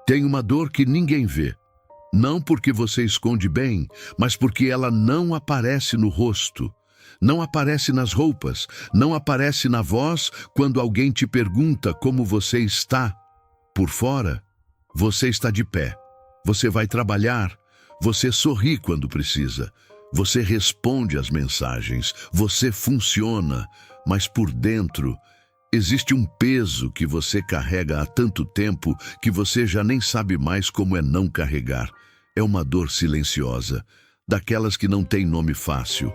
Tem uma dor que ninguém vê. Não porque você esconde bem, mas porque ela não aparece no rosto. Não aparece nas roupas, não aparece na voz quando alguém te pergunta como você está. Por fora, você está de pé. Você vai trabalhar. Você sorri quando precisa. Você responde às mensagens. Você funciona. Mas por dentro, existe um peso que você carrega há tanto tempo que você já nem sabe mais como é não carregar. É uma dor silenciosa, daquelas que não tem nome fácil.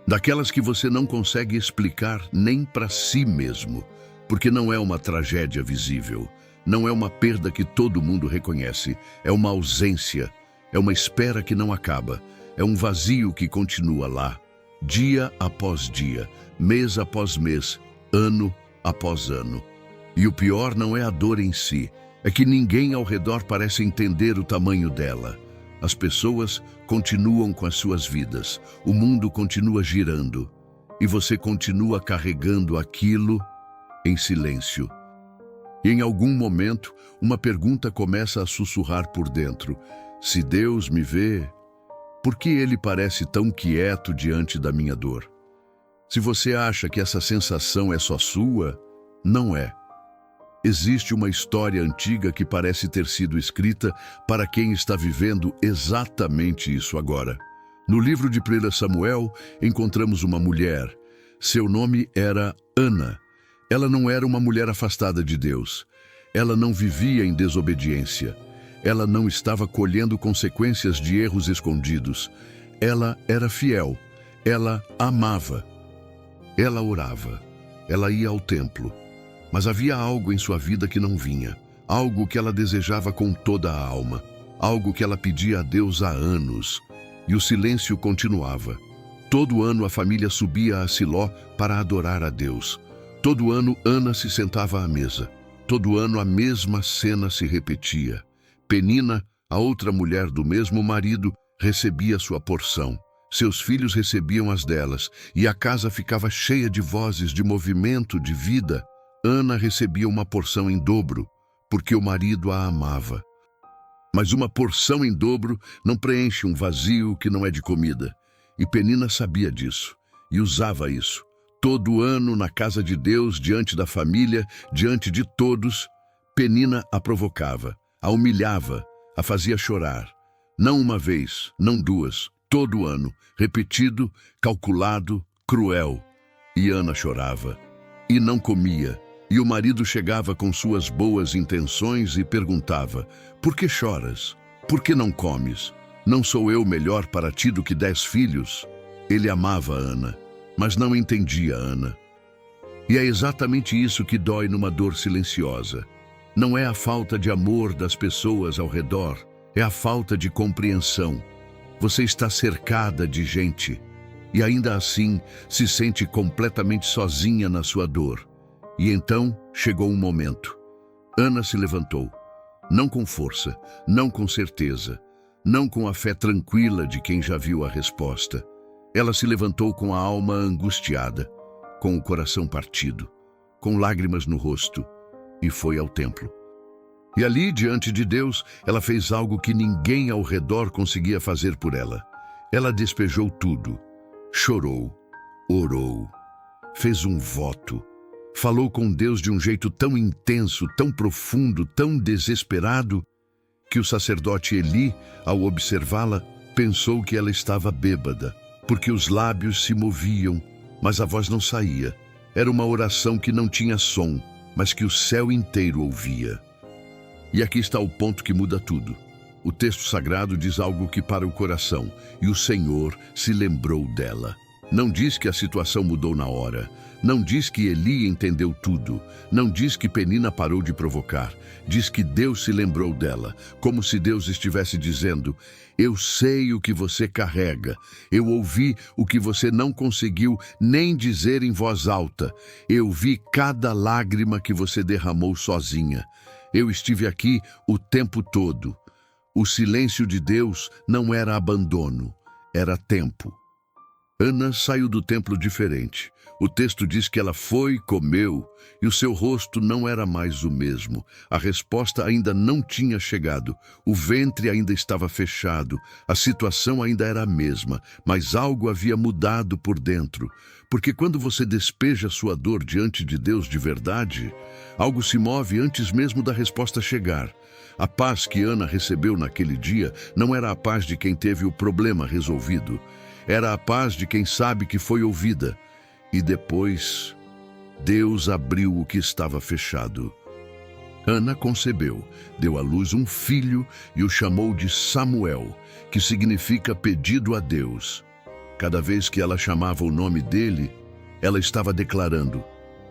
Daquelas que você não consegue explicar nem para si mesmo, porque não é uma tragédia visível, não é uma perda que todo mundo reconhece, é uma ausência, é uma espera que não acaba, é um vazio que continua lá, dia após dia, mês após mês, ano após ano. E o pior não é a dor em si, é que ninguém ao redor parece entender o tamanho dela. As pessoas continuam com as suas vidas, o mundo continua girando e você continua carregando aquilo em silêncio. E em algum momento, uma pergunta começa a sussurrar por dentro: se Deus me vê, por que Ele parece tão quieto diante da minha dor? Se você acha que essa sensação é só sua, não é. Existe uma história antiga que parece ter sido escrita para quem está vivendo exatamente isso agora. No livro de 1 Samuel, encontramos uma mulher. Seu nome era Ana. Ela não era uma mulher afastada de Deus. Ela não vivia em desobediência. Ela não estava colhendo consequências de erros escondidos. Ela era fiel. Ela amava. Ela orava. Ela ia ao templo. Mas havia algo em sua vida que não vinha, algo que ela desejava com toda a alma, algo que ela pedia a Deus há anos, e o silêncio continuava. Todo ano a família subia a Siló para adorar a Deus. Todo ano Ana se sentava à mesa. Todo ano a mesma cena se repetia. Penina, a outra mulher do mesmo marido, recebia sua porção. Seus filhos recebiam as delas, e a casa ficava cheia de vozes, de movimento, de vida. Ana recebia uma porção em dobro, porque o marido a amava. Mas uma porção em dobro não preenche um vazio que não é de comida. E Penina sabia disso, e usava isso. Todo ano, na casa de Deus, diante da família, diante de todos, Penina a provocava, a humilhava, a fazia chorar. Não uma vez, não duas, todo ano, repetido, calculado, cruel. E Ana chorava, e não comia. E o marido chegava com suas boas intenções e perguntava: por que choras? Por que não comes? Não sou eu melhor para ti do que 10 filhos? Ele amava Ana, mas não entendia Ana. E é exatamente isso que dói numa dor silenciosa. Não é a falta de amor das pessoas ao redor, é a falta de compreensão. Você está cercada de gente e ainda assim se sente completamente sozinha na sua dor. E então chegou um momento. Ana se levantou, não com força, não com certeza, não com a fé tranquila de quem já viu a resposta. Ela se levantou com a alma angustiada, com o coração partido, com lágrimas no rosto, e foi ao templo. E ali, diante de Deus, ela fez algo que ninguém ao redor conseguia fazer por ela. Ela despejou tudo, chorou, orou, fez um voto. Falou com Deus de um jeito tão intenso, tão profundo, tão desesperado, que o sacerdote Eli, ao observá-la, pensou que ela estava bêbada, porque os lábios se moviam, mas a voz não saía. Era uma oração que não tinha som, mas que o céu inteiro ouvia. E aqui está o ponto que muda tudo. O texto sagrado diz algo que para o coração, e o Senhor se lembrou dela. Não diz que a situação mudou na hora. Não diz que Eli entendeu tudo. Não diz que Penina parou de provocar. Diz que Deus se lembrou dela, como se Deus estivesse dizendo: eu sei o que você carrega. Eu ouvi o que você não conseguiu nem dizer em voz alta. Eu vi cada lágrima que você derramou sozinha. Eu estive aqui o tempo todo. O silêncio de Deus não era abandono, era tempo. Ana saiu do templo diferente. O texto diz que ela foi, comeu, e o seu rosto não era mais o mesmo. A resposta ainda não tinha chegado. O ventre ainda estava fechado. A situação ainda era a mesma, mas algo havia mudado por dentro. Porque quando você despeja sua dor diante de Deus de verdade, algo se move antes mesmo da resposta chegar. A paz que Ana recebeu naquele dia não era a paz de quem teve o problema resolvido. Era a paz de quem sabe que foi ouvida. E depois, Deus abriu o que estava fechado. Ana concebeu, deu à luz um filho e o chamou de Samuel, que significa pedido a Deus. Cada vez que ela chamava o nome dele, ela estava declarando: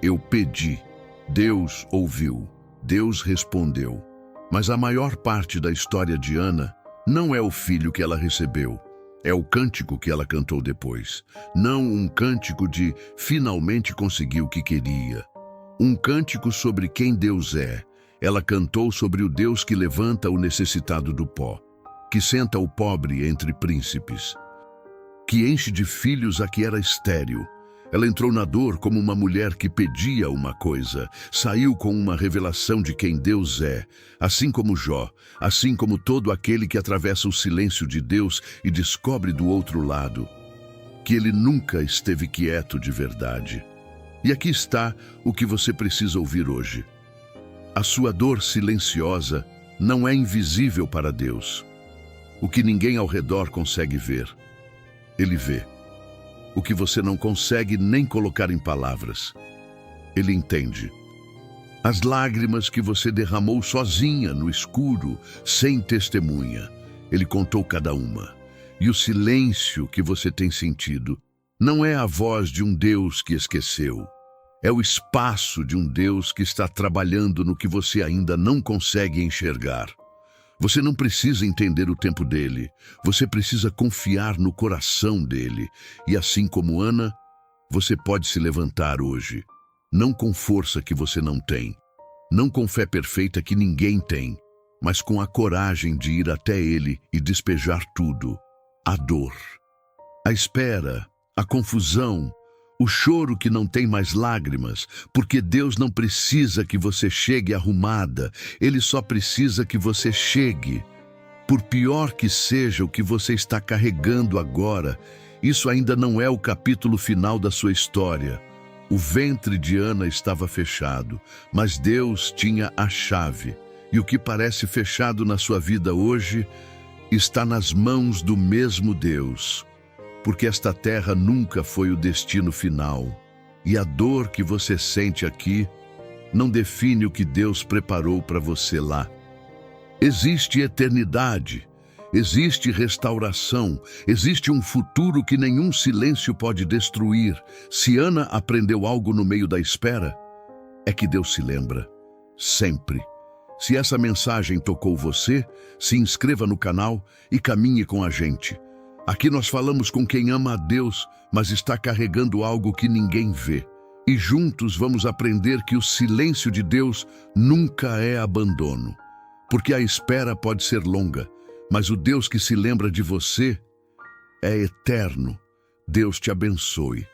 eu pedi, Deus ouviu, Deus respondeu. Mas a maior parte da história de Ana não é o filho que ela recebeu. É o cântico que ela cantou depois. Não um cântico de finalmente conseguiu o que queria. Um cântico sobre quem Deus é. Ela cantou sobre o Deus que levanta o necessitado do pó, que senta o pobre entre príncipes, que enche de filhos a que era estéril. Ela entrou na dor como uma mulher que pedia uma coisa, saiu com uma revelação de quem Deus é, assim como Jó, assim como todo aquele que atravessa o silêncio de Deus e descobre do outro lado que ele nunca esteve quieto de verdade. E aqui está o que você precisa ouvir hoje. A sua dor silenciosa não é invisível para Deus. O que ninguém ao redor consegue ver, Ele vê. O que você não consegue nem colocar em palavras, Ele entende. As lágrimas que você derramou sozinha no escuro, sem testemunha, Ele contou cada uma. E o silêncio que você tem sentido não é a voz de um Deus que esqueceu. É o espaço de um Deus que está trabalhando no que você ainda não consegue enxergar. Você não precisa entender o tempo dele, você precisa confiar no coração dele. E assim como Ana, você pode se levantar hoje, não com força que você não tem, não com fé perfeita que ninguém tem, mas com a coragem de ir até ele e despejar tudo, a dor, a espera, a confusão, o choro que não tem mais lágrimas, porque Deus não precisa que você chegue arrumada, Ele só precisa que você chegue. Por pior que seja o que você está carregando agora, isso ainda não é o capítulo final da sua história. O ventre de Ana estava fechado, mas Deus tinha a chave. E o que parece fechado na sua vida hoje está nas mãos do mesmo Deus. Porque esta terra nunca foi o destino final, e a dor que você sente aqui não define o que Deus preparou para você lá. Existe eternidade, existe restauração, existe um futuro que nenhum silêncio pode destruir. Se Ana aprendeu algo no meio da espera, é que Deus se lembra, sempre. Se essa mensagem tocou você, se inscreva no canal e caminhe com a gente. Aqui nós falamos com quem ama a Deus, mas está carregando algo que ninguém vê. E juntos vamos aprender que o silêncio de Deus nunca é abandono. Porque a espera pode ser longa, mas o Deus que se lembra de você é eterno. Deus te abençoe.